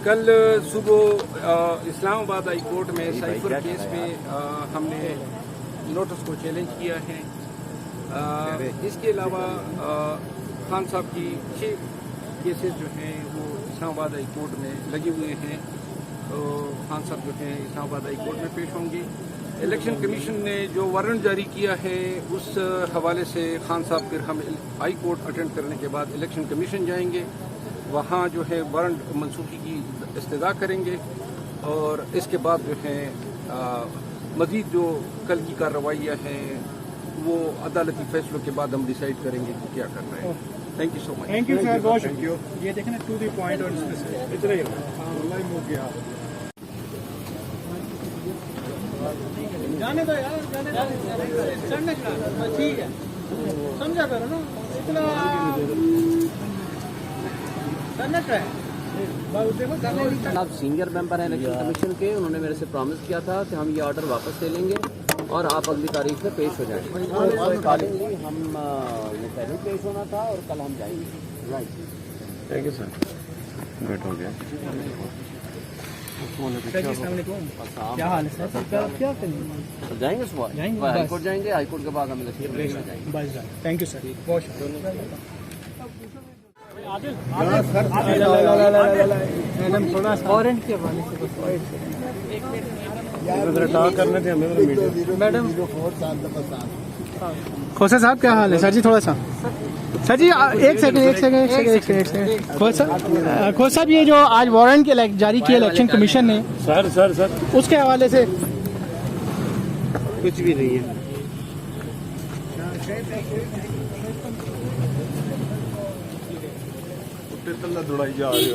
कल सुबह Islamabad high court में साइफर केस में हमने नोटिस को चैलेंज किया है। इसके अलावा खान साहब की 6 केसेस जो हैं वो इस्लामाबाद हाई कोर्ट में लगे हुए हैं, तो खान साहब जो हैं इस्लामाबाद हाई कोर्ट में पेश होंगे। इलेक्शन कमीशन ने जो वारंट जारी किया है उस हवाले से खान साहब फिर हम हाई कोर्ट अटेंड करने के बाद इलेक्शन कमीशन जाएंगे, वहाँ जो है वारंट मनसूखी की इस्तदा करेंगे और इसके बाद जो है मज़ीद जो कल की कार्रवाइयाँ हैं वो अदालती फैसलों के बाद हम डिसाइड करेंगे कि क्या करना है। Thank you so much. Thank you sir, बहुत शुक्रिया। ये देखें ना, टू द पॉइंट और इतना ही हो गया। जाने दो यार, जाने दो, ठीक है, समझा करो ना, इतना करना क्या है। आप सीनियर मेंबर हैं इलेक्शन कमीशन के, उन्होंने मेरे से प्रॉमिस किया था कि हम ये ऑर्डर वापस ले लेंगे और आप अगली तारीख में पेश हो जाएंगे। अकॉर्डिंगली हम ये पहले पेश होना था और कल हम जाएंगे। Right, thank you sir, good हो गया। क्या हाल है सर? क्या करेंगे? जाएंगे सुबह हाईकोर्ट जाएंगे, हाईकोर्ट के बाद हम इलेक्शन पेश हो जाएंगे। बस थैंक यू सर, बहुत शुक्रिया। वारंट के हवाले से मैडम खोसा साहब, क्या हाल है सर जी? थोड़ा सा सर जी, एक सेकंड खोसा साहब, ये जो आज वारंट के जारी किया इलेक्शन कमीशन ने सर उसके हवाले से कुछ भी नहीं है। दौड़ाई जा रही हो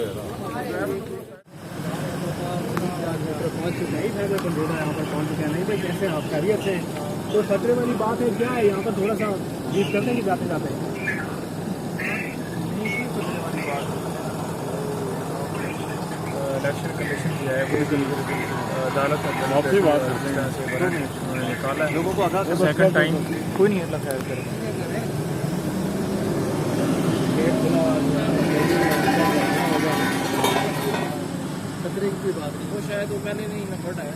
पहुँच चुके हैं, यहाँ पर पहुँच चुके हैं। नहीं भाई, कैसे आप खैरियत से? तो खतरे वाली बात है क्या है? यहाँ पर थोड़ा सा जीत करते हैं जाते जाते इलेक्शन कमीशन जो है वो अदालत माफी बात निकाला है लोगों को सेकंड टाइम कोई नहीं है खैर खतरे की बात नहीं, वो शायद वो पहले नहीं नंबर आया।